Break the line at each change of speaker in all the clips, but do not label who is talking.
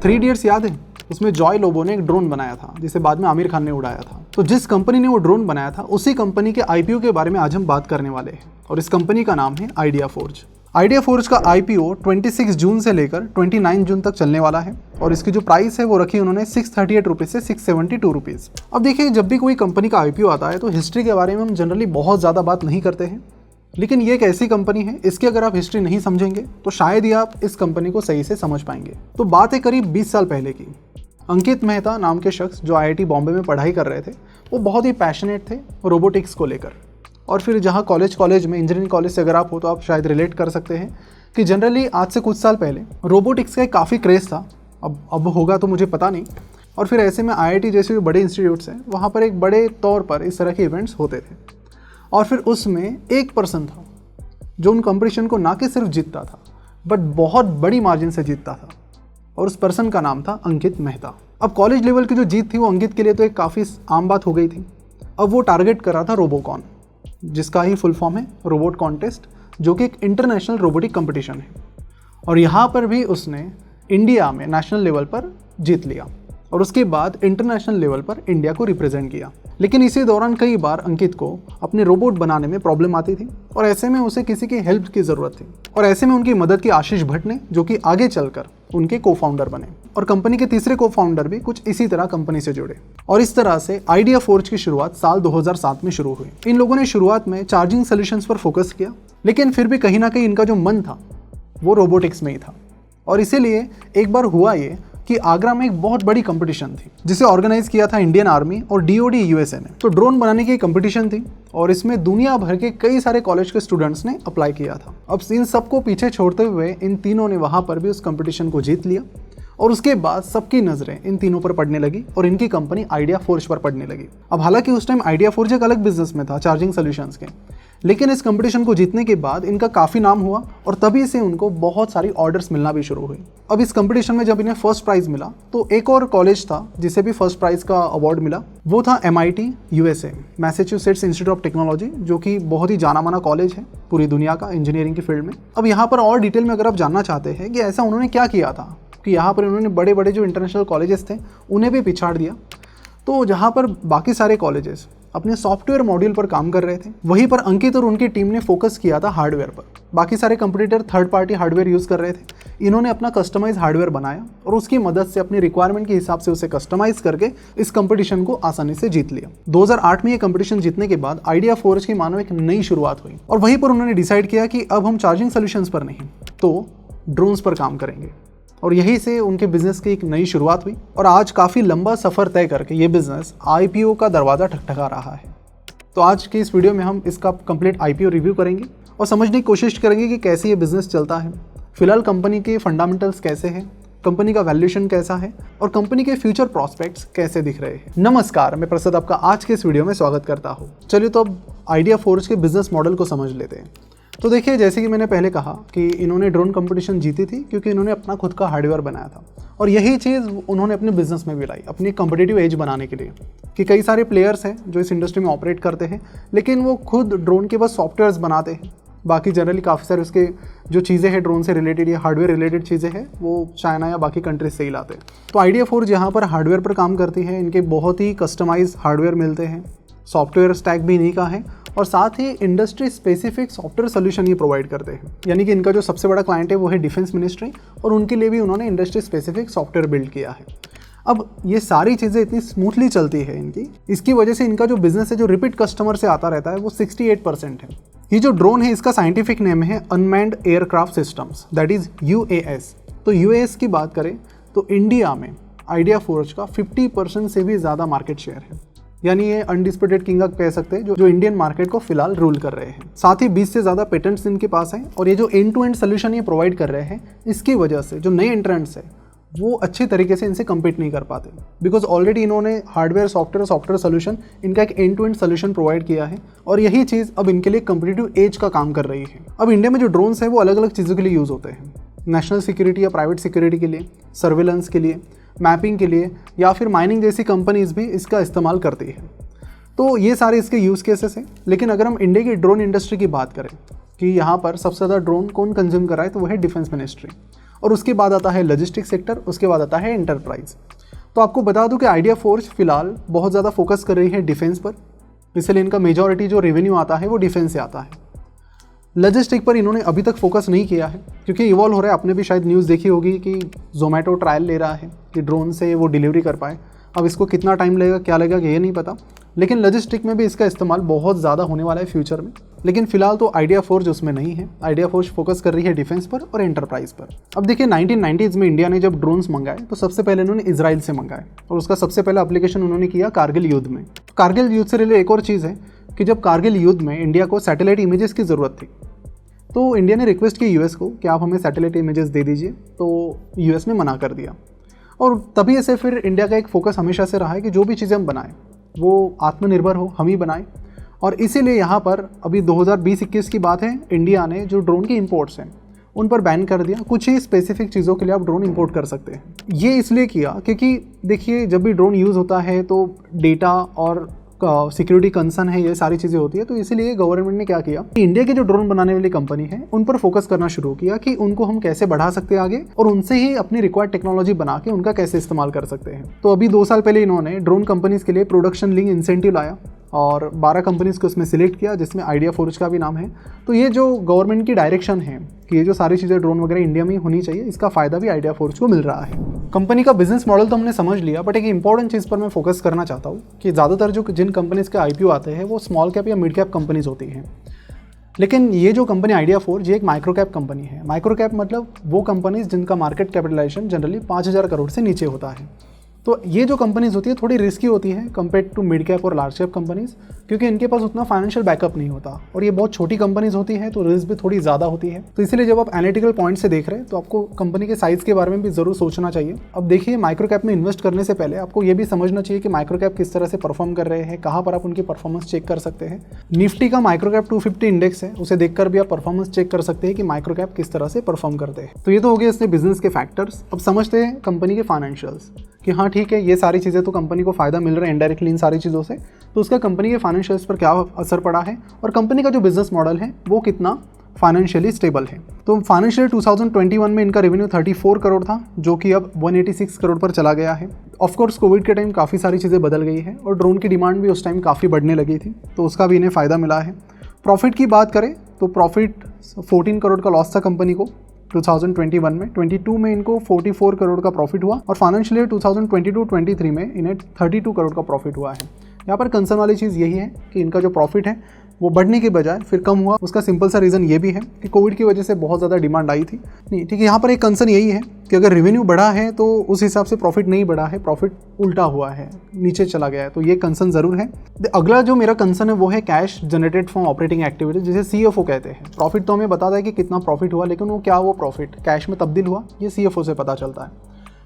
3 idiots याद है? उसमें जॉय लोबो ने एक ड्रोन बनाया था जिसे बाद में आमिर खान ने उड़ाया था। तो जिस कंपनी ने वो ड्रोन बनाया था उसी कंपनी के आईपीओ के बारे में आज हम बात करने वाले हैं और इस कंपनी का नाम है आइडिया फोर्ज। आइडिया फोर्ज का आईपीओ 26 जून से लेकर 29 जून तक चलने वाला है और इसकी जो प्राइस है वो रखी उन्होंने 638 रुपीज़ से 672 रुपीज़। अब देखिए, जब भी कोई कंपनी का आईपीओ आता है तो हिस्ट्री के बारे में हम जनरली बहुत ज़्यादा बात नहीं करते हैं, लेकिन ये एक ऐसी कंपनी है इसकी अगर आप हिस्ट्री नहीं समझेंगे तो शायद ही आप इस कंपनी को सही से समझ पाएंगे। तो बात है करीब 20 साल पहले की। अंकित मेहता नाम के शख्स जो आईआईटी बॉम्बे में पढ़ाई कर रहे थे, वो बहुत ही पैशनेट थे रोबोटिक्स को लेकर। और फिर जहाँ कॉलेज में इंजीनियरिंग कॉलेज से अगर आप हो तो आप शायद रिलेट कर सकते हैं कि जनरली आज से कुछ साल पहले रोबोटिक्स का काफ़ी क्रेज़ था। अब होगा तो मुझे पता नहीं। और फिर ऐसे में आईआईटी जैसे भी बड़े इंस्टीट्यूट्स हैं वहाँ पर एक बड़े तौर पर इस तरह के इवेंट्स होते थे। और फिर उसमें एक पर्सन था जो उन कंपटीशन को ना कि सिर्फ जीतता था बट बहुत बड़ी मार्जिन से जीतता था, और उस पर्सन का नाम था अंकित मेहता। अब कॉलेज लेवल की जो जीत थी वो अंकित के लिए तो एक काफ़ी आम बात हो गई थी। अब वो टारगेट कर रहा था रोबोकॉन, जिसका ही फुल फॉर्म है रोबोट कॉन्टेस्ट, जो कि एक इंटरनेशनल रोबोटिक कंपटीशन है। और यहाँ पर भी उसने इंडिया में नेशनल लेवल पर जीत लिया और उसके बाद इंटरनेशनल लेवल पर इंडिया को रिप्रेजेंट किया। लेकिन इसी दौरान कई बार अंकित को अपने रोबोट बनाने में प्रॉब्लम आती थी और ऐसे में उसे किसी की हेल्प की ज़रूरत थी। और ऐसे में उनकी मदद की आशीष भट्ट ने, जो कि आगे चलकर उनके को फाउंडर बने, और कंपनी के तीसरे को फाउंडर भी कुछ इसी तरह कंपनी से जुड़े। और इस तरह से आइडिया फोर्ज की शुरुआत साल 2007 में शुरू हुई। इन लोगों ने शुरुआत में चार्जिंग सोल्यूशंस पर फोकस किया, लेकिन फिर भी कहीं ना कहीं इनका जो मन था वो रोबोटिक्स में ही था। और इसीलिए एक बार हुआ ये कि आगरा में एक बहुत बड़ी कंपटीशन थी जिसे ऑर्गेनाइज किया था इंडियन आर्मी और डीओडी यूएसए ने। तो ड्रोन बनाने की कंपटीशन थी और इसमें दुनिया भर के कई सारे कॉलेज के स्टूडेंट्स ने अप्लाई किया था। अब इन सबको पीछे छोड़ते हुए इन तीनों ने वहाँ पर भी उस कंपटीशन को जीत लिया और उसके बाद सबकी नज़रें इन तीनों पर पड़ने लगी और इनकी कंपनी आइडिया फोर्ज पर पड़ने लगी। अब हालांकि उस टाइम आइडिया फोर्ज एक अलग बिजनेस में था, चार्जिंग सोल्यूशंस के, लेकिन इस कंपटीशन को जीतने के बाद इनका काफ़ी नाम हुआ और तभी से उनको बहुत सारी ऑर्डर्स मिलना भी शुरू हुई। अब इस कंपटीशन में जब इन्हें फर्स्ट प्राइज़ मिला तो एक और कॉलेज था जिसे भी फर्स्ट प्राइज़ का अवार्ड मिला, वो था MIT USA, Massachusetts institute of technology, जो कि बहुत ही जाना माना कॉलेज है पूरी दुनिया का इंजीनियरिंग की फील्ड में। अब यहाँ पर और डिटेल में अगर आप जानना चाहते हैं कि ऐसा उन्होंने क्या किया था कि यहाँ पर उन्होंने बड़े बड़े जो इंटरनेशनल कॉलेजेस थे उन्हें भी पिछाड़ दिया, तो जहाँ पर बाकी सारे कॉलेजेस अपने सॉफ्टवेयर मॉड्यूल पर काम कर रहे थे, वहीं पर अंकित और उनकी टीम ने फोकस किया था हार्डवेयर पर। बाकी सारे competitor third party hardware use कर रहे थे, इन्होंने अपना कस्टमाइज हार्डवेयर बनाया और उसकी मदद से अपनी रिक्वायरमेंट के हिसाब से उसे कस्टमाइज करके इस कंपटीशन को आसानी से जीत लिया। 2008 में ये कंपटीशन जीतने के बाद आइडिया फोर्ज की मानो एक नई शुरुआत हुई और वहीं पर उन्होंने डिसाइड किया कि अब हम चार्जिंग सोल्यूशंस पर नहीं तो ड्रोन्स पर काम करेंगे, और यहीं से उनके बिजनेस की एक नई शुरुआत हुई। और आज काफ़ी लंबा सफ़र तय करके ये बिजनेस आईपीओ का दरवाज़ा ठकठका रहा है। तो आज के इस वीडियो में हम इसका कंप्लीट आईपीओ रिव्यू करेंगे और समझने की कोशिश करेंगे कि कैसे ये बिजनेस चलता है, फिलहाल कंपनी के फंडामेंटल्स कैसे हैं, कंपनी का वैल्यूएशन कैसा है और कंपनी के फ्यूचर प्रॉस्पेक्ट्स कैसे दिख रहे हैं। नमस्कार, मैं प्रसाद आपका आज के इस वीडियो में स्वागत करता हूँ। चलिए तो अब आइडिया फोर्ज के बिजनेस मॉडल को समझ लेते हैं। तो देखिए, जैसे कि मैंने पहले कहा कि इन्होंने ड्रोन कंपटीशन जीती थी क्योंकि इन्होंने अपना खुद का हार्डवेयर बनाया था और यही चीज़ उन्होंने अपने बिजनेस में भी लाई, अपनी कॉम्पिटिटिव एज बनाने के लिए। कि कई सारे प्लेयर्स हैं जो इस इंडस्ट्री में ऑपरेट करते हैं, लेकिन वो खुद ड्रोन के बस सॉफ्टवेयर्स बनाते हैं, बाकी जनरली काफ़ी सारे उसके जो चीज़ें हैं ड्रोन से रिलेटेड या हार्डवेयर रिलेटेड चीज़ें हैं वो चाइना या बाकी कंट्रीज से ही लाते हैं। तो आइडिया फोर्ज यहाँ पर हार्डवेयर पर काम करती है, इनके बहुत ही कस्टमाइज हार्डवेयर मिलते हैं, सॉफ्टवेयर स्टैक भी इन्हीं का है और साथ ही इंडस्ट्री स्पेसिफिक सॉफ्टवेयर सोल्यूशन ये प्रोवाइड करते हैं। यानी कि इनका जो सबसे बड़ा क्लाइंट है वो है डिफेंस मिनिस्ट्री और उनके लिए भी उन्होंने इंडस्ट्री स्पेसिफिक सॉफ्टवेयर बिल्ड किया है। अब ये सारी चीज़ें इतनी स्मूथली चलती है इनकी, इसकी वजह से इनका जो बिजनेस है जो रिपीट कस्टमर से आता रहता है वो 68% है। ये जो ड्रोन है इसका साइंटिफिक नेम है unmanned aircraft systems, that is UAS। तो UAS की बात करें तो इंडिया में आइडिया फोर्ज का 50% से भी ज़्यादा मार्केट शेयर है, यानी ये अनडिस्प्यूटेड किंग कह सकते हैं जो इंडियन मार्केट को फिलहाल रूल कर रहे हैं। साथ ही 20 से ज़्यादा पेटेंट्स इनके पास हैं और ये जो एंड टू एंड सोल्यूशन ये प्रोवाइड कर रहे हैं, इसकी वजह से जो नए एंट्रेंट्स है वो अच्छे तरीके से इनसे कम्पीट नहीं कर पाते, बिकॉज ऑलरेडी इन्होंने हार्डवेयर सॉफ्टवेयर सोल्यूशन इनका एक end to end solution provide किया है और यही चीज़ अब इनके लिए कम्पिटिटिव एज का काम कर रही है। अब इंडिया में जो ड्रोन्स है वो अलग अलग चीज़ों के लिए यूज़ होते हैं, नेशनल सिक्योरिटी या प्राइवेट सिक्योरिटी के लिए, सर्विलेंस के लिए, मैपिंग के लिए या फिर माइनिंग जैसी कंपनीज भी इसका इस्तेमाल करती है। तो ये सारे इसके यूज़ केसेस हैं। लेकिन अगर हम इंडिया की ड्रोन इंडस्ट्री की बात करें कि यहाँ पर सबसे ज़्यादा ड्रोन कौन कंज्यूम कर रहा है तो वो है डिफेंस मिनिस्ट्री। और उसके बाद आता है लॉजिस्टिक सेक्टर, उसके बाद आता है एंटरप्राइज। तो आपको बता दूं कि आइडिया फोर्ज फिलहाल बहुत ज़्यादा फोकस कर रही है डिफेंस पर, इसलिए इनका मेजॉरिटी जो रेवेन्यू आता है वो डिफेंस से आता है। लॉजिस्टिक पर इन्होंने अभी तक फोकस नहीं किया है क्योंकि इवॉल्व हो रहा है। आपने भी शायद न्यूज़ देखी होगी कि जोमेटो ट्रायल ले रहा है कि ड्रोन से वो डिलीवरी कर पाए। अब इसको कितना टाइम लगेगा, क्या लगेगा, ये नहीं पता, लेकिन लॉजिस्टिक में भी इसका इस्तेमाल बहुत ज़्यादा होने वाला है फ्यूचर में। लेकिन फिलहाल तो आइडिया फोर्ज उसमें नहीं है। आइडिया फोर्ज फोकस कर रही है डिफेंस पर और एंटरप्राइज पर। अब देखिए 1990s में इंडिया ने जब ड्रोन्स मंगाए तो सबसे पहले इन्होंने इजराइल से मंगाए और उसका सबसे पहला एप्लीकेशन उन्होंने किया कारगिल युद्ध में। कारगिल युद्ध से रिलेटेड एक और चीज़ है कि जब कारगिल युद्ध में इंडिया को सैटेलाइट इमेजेस की ज़रूरत थी तो इंडिया ने रिक्वेस्ट की यूएस को कि आप हमें सैटेलाइट इमेजेस दे दीजिए, तो यूएस ने मना कर दिया। और तभी से फिर इंडिया का एक फोकस हमेशा से रहा है कि जो भी चीज़ें हम बनाएं वो आत्मनिर्भर हो, हम ही बनाएं। और इसीलिए यहाँ पर अभी 2020-21 की बात है, इंडिया ने जो ड्रोन के इंपोर्ट्स हैं उन पर बैन कर दिया। कुछ ही स्पेसिफिक चीज़ों के लिए आप ड्रोन इंपोर्ट कर सकते हैं। ये इसलिए किया क्योंकि देखिए जब भी ड्रोन यूज़ होता है तो डेटा और सिक्योरिटी कंसर्न है, ये सारी चीज़ें होती है। तो इसीलिए गवर्नमेंट ने क्या किया कि इंडिया के जो ड्रोन बनाने वाली कंपनी है उन पर फोकस करना शुरू किया कि उनको हम कैसे बढ़ा सकते हैं आगे और उनसे ही अपनी रिक्वायर्ड टेक्नोलॉजी बना के उनका कैसे इस्तेमाल कर सकते हैं। तो अभी 2 साल पहले इन्होंने ड्रोन कंपनीज के लिए प्रोडक्शन लिंक इंसेंटिव लाया और 12 कंपनीज को उसमें सिलेक्ट किया जिसमें आइडिया फोर्ज का भी नाम है। तो ये जो गवर्नमेंट की डायरेक्शन है कि ये जो सारी चीज़ें ड्रोन वगैरह इंडिया में ही होनी चाहिए, इसका फ़ायदा भी आइडिया फोर्ज को मिल रहा है। कंपनी का बिजनेस मॉडल तो हमने समझ लिया, बट एक इंपॉर्टेंट चीज़ पर मैं फोकस करना चाहता हूँ कि ज़्यादातर जो जिन कंपनीज़ के IPO आते हैं वो स्मॉल कैप या मिड कैप कंपनीज होती हैं, लेकिन ये जो कंपनी आइडिया फोर्ज ये एक माइक्रो कैप कंपनी है। माइक्रो कैप मतलब वो कंपनीज जिनका मार्केट कैपिटलाइजेशन जनरली 5,000 करोड़ से नीचे होता है। तो ये जो कंपनीज होती है थोड़ी रिस्की होती है कंपेयर टू मिड कैप और लार्ज कैप कंपनीज, क्योंकि इनके पास उतना फाइनेंशियल बैकअप नहीं होता और ये बहुत छोटी कंपनीज होती है तो रिस्क भी थोड़ी ज़्यादा होती है। तो इसलिए जब आप एनालिटिकल पॉइंट से देख रहे हैं तो आपको कंपनी के साइज़ के बारे में भी ज़रूर सोचना चाहिए। अब देखिए माइक्रो कैप में इन्वेस्ट करने से पहले आपको ये भी समझना चाहिए कि माइक्रो कैप किस तरह से परफॉर्म कर रहे हैं, कहाँ पर आप उनकी परफॉर्मेंस चेक कर सकते हैं। निफ्टी का माइक्रो कैप 250 इंडेक्स है, उसे देखकर भी आप परफॉर्मेंस चेक कर सकते हैं कि माइक्रो कैप किस तरह से परफॉर्म करते हैं। तो ये तो हो गए इससे बिजनेस के फैक्टर्स। अब समझते हैं कंपनी के फाइनेंशियल्स कि हाँ ठीक है, ये सारी चीज़ें तो कंपनी को फ़ायदा मिल रहा है इनडायरेक्टली इन सारी चीज़ों से, तो उसका कंपनी के फाइनेंशियल्स पर क्या असर पड़ा है और कंपनी का जो बिजनेस मॉडल है वो कितना फाइनेंशियली स्टेबल है। तो फाइनेंशियल 2021 में इनका रेवेन्यू 34 करोड़ था जो कि अब 186 करोड़ पर चला गया है। ऑफकोर्स कोविड के टाइम काफ़ी सारी चीज़ें बदल गई है और ड्रोन की डिमांड भी उस टाइम काफ़ी बढ़ने लगी थी, तो उसका भी इन्हें फ़ायदा मिला है। प्रॉफिट की बात करें तो प्रॉफिट 14 करोड़ का लॉस था कंपनी को 2021 में। 22 में इनको 44 करोड़ का प्रॉफिट हुआ और फाइनेंशियल ईयर 2022-23 में इन्हें 32 करोड़ का प्रॉफिट हुआ है। यहाँ पर कंसर्न वाली चीज़ यही है कि इनका जो प्रॉफिट है वो बढ़ने के बजाय फिर कम हुआ। उसका सिंपल सा रीज़न ये भी है कि कोविड की वजह से बहुत ज़्यादा डिमांड आई थी। नहीं ठीक है, यहाँ पर एक कंसर्न यही है कि अगर रेवेन्यू बढ़ा है तो उस हिसाब से प्रॉफिट नहीं बढ़ा है, प्रॉफिट उल्टा हुआ है, नीचे चला गया है, तो ये कंसर्न ज़रूर है। अगला जो मेरा कंसर्न है वो है cash generated from operating activities, जिसे CFO कहते हैं। प्रॉफिट तो हमें बताता है कि कितना प्रॉफिट हुआ, लेकिन वो क्या वो प्रॉफिट कैश में तब्दील हुआ, ये CFO से पता चलता है।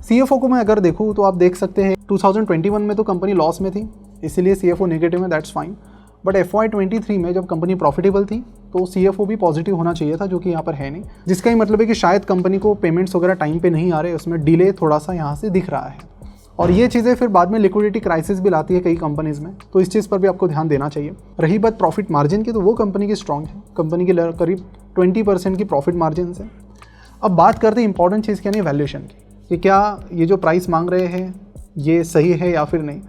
CFO को मैं अगर देखूँ तो आप देख सकते हैं 2021 में तो कंपनी लॉस में थी, इसीलिए CFO नेगेटिव में, दैट्स फाइन। बट FY23 में जब कंपनी प्रॉफिटेबल थी तो CFO भी पॉजिटिव होना चाहिए था, जो कि यहाँ पर है नहीं, जिसका ही मतलब है कि शायद कंपनी को पेमेंट्स वगैरह टाइम पे नहीं आ रहे, उसमें डिले थोड़ा सा यहाँ से दिख रहा है। और ये चीज़ें फिर बाद में लिक्विडिटी क्राइसिस भी लाती है कई कंपनीज़ में, तो इस चीज़ पर भी आपको ध्यान देना चाहिए। रही बात प्रॉफिट मार्जिन की, तो वो कंपनी की स्ट्रॉन्ग है, कंपनी की करीब 20% की प्रॉफिट मार्जिन है। अब बात करते हैं इंपॉर्टेंट चीज़ क्या नहीं, वैल्यूएशन की, कि क्या ये जो प्राइस मांग रहे हैं ये सही है या फिर नहीं।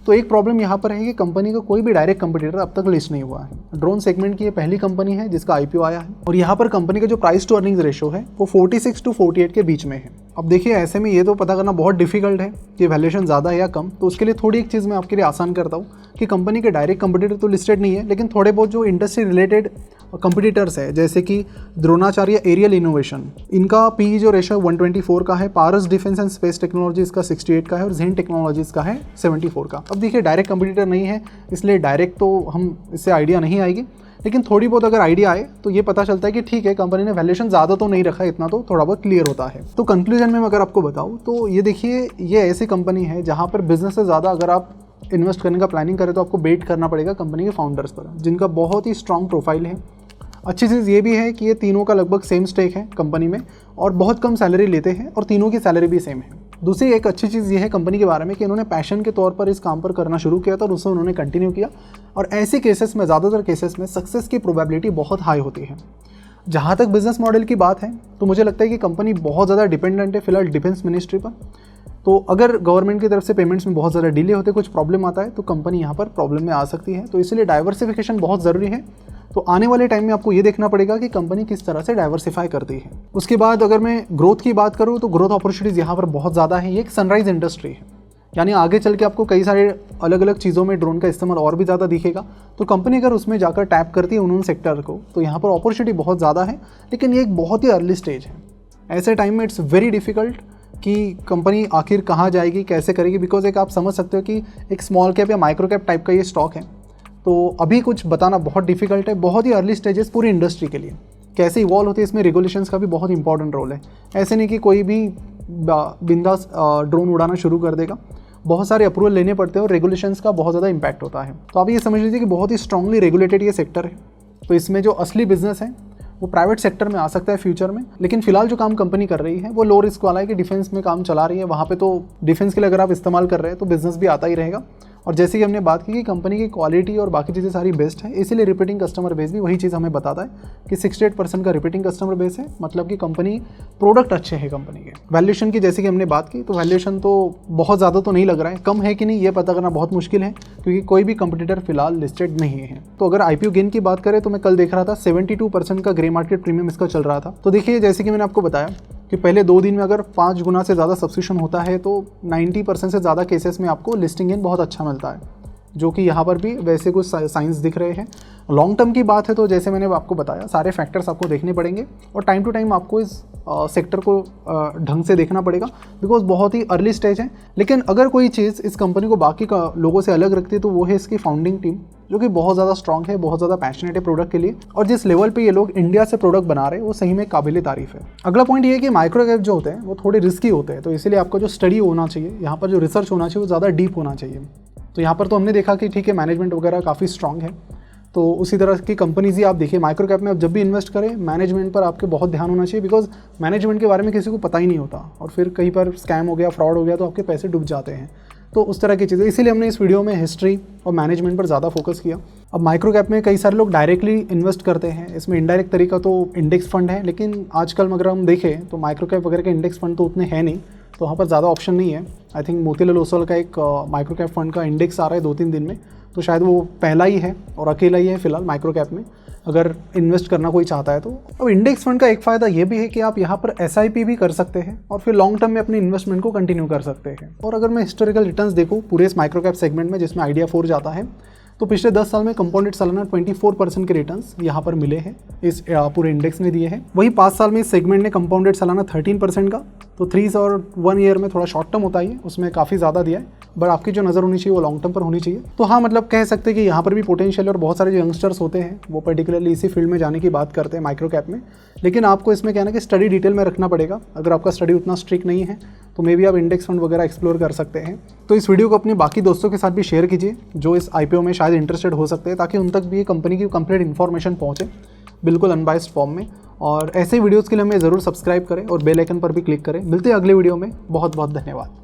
तो एक प्रॉब्लम यहाँ पर है कि कंपनी का कोई भी डायरेक्ट कंपटीटर अब तक लिस्ट नहीं हुआ है। ड्रोन सेगमेंट की ये पहली कंपनी है जिसका IPO आया है और यहाँ पर कंपनी का जो प्राइस टू अर्निंग्स रेशो है वो 46 to 48 के बीच में है। अब देखिए ऐसे में ये तो पता करना बहुत डिफिकल्ट है कि वैल्यूएशन ज़्यादा है या कम, तो उसके लिए थोड़ी एक चीज़ मैं आपके लिए आसान करता हूँ कि कंपनी के डायरेक्ट कंपटीटर तो लिस्टेड नहीं है, लेकिन थोड़े बहुत जो इंडस्ट्री रिलेटेड कंपटीटर्स है जैसे कि द्रोणाचार्य एरियल इनोवेशन, इनका PE जो रेशो 124 का है, पारस डिफेंस एंड स्पेस टेक्नोलॉजीज़ का 68 का है और जेन टेक्नोलॉजीज़ का है 74 का। अब देखिए डायरेक्ट कंपटीटर नहीं है इसलिए डायरेक्ट तो हम इससे आइडिया नहीं आएगी, लेकिन थोड़ी बहुत अगर आइडिया आए तो ये पता चलता है कि ठीक है कंपनी ने वैल्यूएशन ज़्यादा तो नहीं रखा, इतना तो थोड़ा बहुत क्लियर होता है। तो कंक्लूजन में मैं अगर आपको बताऊँ तो ये देखिए ये ऐसी कंपनी है जहाँ पर बिजनेस से ज़्यादा अगर आप इन्वेस्ट करने का प्लानिंग करें तो आपको बेट करना पड़ेगा कंपनी के फाउंडर्स पर, जिनका बहुत ही स्ट्रॉन्ग प्रोफाइल है। अच्छी चीज़ ये भी है कि ये तीनों का लगभग सेम स्टेक है कंपनी में और बहुत कम सैलरी लेते हैं और तीनों की सैलरी भी सेम है। दूसरी एक अच्छी चीज़ ये है कंपनी के बारे में कि इन्होंने पैशन के तौर पर इस काम पर करना शुरू किया था और उससे उन्होंने कंटिन्यू किया और ऐसे केसेस में, ज़्यादातर केसेस में सक्सेस की प्रोबेबिलिटी बहुत हाई होती है। जहाँ तक बिजनेस मॉडल की बात है तो मुझे लगता है कि कंपनी बहुत ज़्यादा डिपेंडेंट है फिलहाल डिफेंस मिनिस्ट्री पर। तो अगर गवर्नमेंट की तरफ से पेमेंट्स में बहुत ज़्यादा डिले होते, कुछ प्रॉब्लम आता है तो कंपनी यहाँ पर प्रॉब्लम में आ सकती है। तो इसलिए डाइवर्सिफिकेशन बहुत ज़रूरी है। तो आने वाले टाइम में आपको ये देखना पड़ेगा कि कंपनी किस तरह से डाइवर्सिफाई करती है। उसके बाद अगर मैं ग्रोथ की बात करूँ तो ग्रोथ अपॉर्चुनिटीज़ यहाँ पर बहुत ज़्यादा है। ये एक सनराइज इंडस्ट्री है, यानी आगे चल के आपको कई सारे अलग अलग चीज़ों में ड्रोन का इस्तेमाल और भी ज़्यादा दिखेगा। तो कंपनी अगर उसमें जाकर टैप करती है उन सेक्टर को तो यहाँ पर अपॉर्चुनिटी बहुत ज़्यादा है, लेकिन ये एक बहुत ही अर्ली स्टेज है। ऐसे टाइम में इट्स वेरी डिफ़िकल्ट कि कंपनी आखिर कहाँ जाएगी, कैसे करेगी, बिकॉज एक आप समझ सकते हो कि एक स्मॉल कैप या माइक्रो कैप टाइप का ये स्टॉक है। तो अभी कुछ बताना बहुत डिफिकल्ट है, बहुत ही अर्ली स्टेजेस पूरी इंडस्ट्री के लिए कैसे इवॉल्व होती है, इसमें रेगुलेशंस का भी बहुत इंपॉर्टेंट रोल है। ऐसे नहीं कि कोई भी बिंदास ड्रोन उड़ाना शुरू कर देगा, बहुत सारे अप्रूवल लेने पड़ते हैं और रेगुलेशंस का बहुत ज़्यादा इंपैक्ट होता है। तो आप ये समझ लीजिए कि बहुत ही स्ट्रांगली रेगुलेटेड ये सेक्टर है। तो इसमें जो असली बिजनेस है वो प्राइवेट सेक्टर में आ सकता है फ्यूचर में, लेकिन फिलहाल जो काम कंपनी कर रही है वो लो रिस्क वाला है कि डिफेंस में काम चला रही है। वहाँ पे तो डिफेंस के लिए अगर आप इस्तेमाल कर रहे हैं तो बिजनेस भी आता ही रहेगा। और जैसे कि हमने बात की कि कंपनी की क्वालिटी और बाकी चीज़ें सारी बेस्ट है, इसीलिए रिपीटिंग कस्टमर बेस भी वही चीज़ हमें बताता है कि 68% का रिपीटिंग कस्टमर बेस है, मतलब कि कंपनी प्रोडक्ट अच्छे हैं कंपनी के। वैल्यूएशन की जैसे कि हमने बात की तो वैल्यूएशन तो बहुत ज़्यादा तो नहीं लग रहा है, कम है कि नहीं ये पता करना बहुत मुश्किल है क्योंकि कोई भी कंपटीटर फिलहाल लिस्टेड नहीं है। तो अगर IPO गेन की बात करें तो मैं कल देख रहा था 72% का ग्रे मार्केट प्रीमियम इसका चल रहा था। तो देखिए जैसे कि मैंने आपको बताया कि पहले 2 दिन में अगर 5 गुना से ज़्यादा सब्सक्रिप्शन होता है तो 90% से ज़्यादा केसेस में आपको लिस्टिंग गेन बहुत अच्छा मिलता है, जो कि यहाँ पर भी वैसे कुछ साइंस दिख रहे हैं। लॉन्ग टर्म की बात है तो जैसे मैंने आपको बताया सारे फैक्टर्स आपको देखने पड़ेंगे और टाइम टू टाइम आपको इस सेक्टर को ढंग से देखना पड़ेगा, बिकॉज बहुत ही अर्ली स्टेज है। लेकिन अगर कोई चीज़ इस कंपनी को बाकी लोगों से अलग रखती है तो वो है इसकी फाउंडिंग टीम, जो कि बहुत ज़्यादा स्ट्रॉन्ग है, बहुत ज़्यादा पैशनेट है प्रोडक्ट के लिए, और जिस लेवल पे ये लोग इंडिया से प्रोडक्ट बना रहे हैं वो सही में काबिल तारीफ है। अगला पॉइंट ये है कि माइक्रो कैप जो होते हैं वो थोड़े रिस्की होते हैं, तो इसीलिए आपका जो स्टडी होना चाहिए, यहाँ पर जो रिसर्च होना चाहिए वो ज़्यादा डीप होना चाहिए। तो यहाँ पर तो हमने देखा कि ठीक है मैनेजमेंट वगैरह काफ़ी स्ट्रॉन्ग है, तो उसी तरह की कंपनीज ही आप देखिए माइक्रो कैप में आप जब भी इन्वेस्ट करें मैनेजमेंट पर आपके बहुत ध्यान होना चाहिए, बिकॉज मैनेजमेंट के बारे में किसी को पता ही नहीं होता और फिर कहीं पर स्कैम हो गया, फ्रॉड हो गया तो आपके पैसे डूब जाते हैं। तो उस तरह की चीज़ें, इसीलिए हमने इस वीडियो में हिस्ट्री और मैनेजमेंट पर ज़्यादा फोकस किया। अब माइक्रो कैप में कई सारे लोग डायरेक्टली इन्वेस्ट करते हैं, इसमें इनडायरेक्ट तरीका तो इंडेक्स फंड है, लेकिन आजकल अगर हम देखें तो माइक्रो कैप वगैरह के इंडेक्स फंड तो उतने हैं नहीं, तो वहाँ पर ज़्यादा ऑप्शन नहीं है। आई थिंक मोतीलाल ओसवाल का एक माइक्रो कैप फंड का इंडेक्स आ रहा है 2-3 दिन में, तो शायद वो पहला ही है और अकेला ही है फिलहाल माइक्रो कैप में अगर इन्वेस्ट करना कोई चाहता है तो। अब इंडेक्स फंड का एक फ़ायदा ये भी है कि आप यहाँ पर SIP भी कर सकते हैं और फिर लॉन्ग टर्म में अपनी इन्वेस्टमेंट को कंटिन्यू कर सकते हैं। और अगर मैं हिस्टोरिकल रिटर्न्स देखूँ पूरे इस माइक्रो कैप सेगमेंट में जिसमें आइडिया 4 जाता है, तो पिछले 10 साल में कंपाउंडेड सालाना 24% के रिटर्न्स यहाँ पर मिले हैं, इस पूरे इंडेक्स ने दिए हैं। वही 5 साल में इस सेगमेंट ने कंपाउंडेड सालाना 13% का, तो 3 और 1 ईयर में थोड़ा शॉर्ट टर्म होता है, उसमें काफ़ी ज़्यादा दिया है, बट आपकी जो नज़र होनी चाहिए वो लॉन्ग टर्म पर होनी चाहिए। तो हाँ, मतलब कह सकते हैं कि यहाँ पर भी पोटेंशियल है और बहुत सारे जो यंगस्टर्स होते हैं वो पर्टिकुलरली इसी फील्ड में जाने की बात करते हैं माइक्रो कैप में। लेकिन आपको इसमें क्या है ना कि स्टडी डिटेल में रखना पड़ेगा, अगर आपका स्टडी उतना स्ट्रिक्ट नहीं है तो मे बी आप इंडेक्स फंड वगैरह एक्सप्लोर कर सकते हैं। तो इस वीडियो को अपने बाकी दोस्तों के साथ भी शेयर कीजिए जो इस IPO में शायद इंटरेस्टेड हो सकते हैं, ताकि उन तक भी ये कंपनी की कंप्लीट इन्फॉर्मेशन पहुँचे बिल्कुल अनबाइस्ड फॉर्म में। और ऐसे वीडियोज़ के लिए हमें ज़रूर सब्सक्राइब करें और बेल आइकन पर भी क्लिक करें। मिलते हैं अगले वीडियो में, बहुत बहुत धन्यवाद।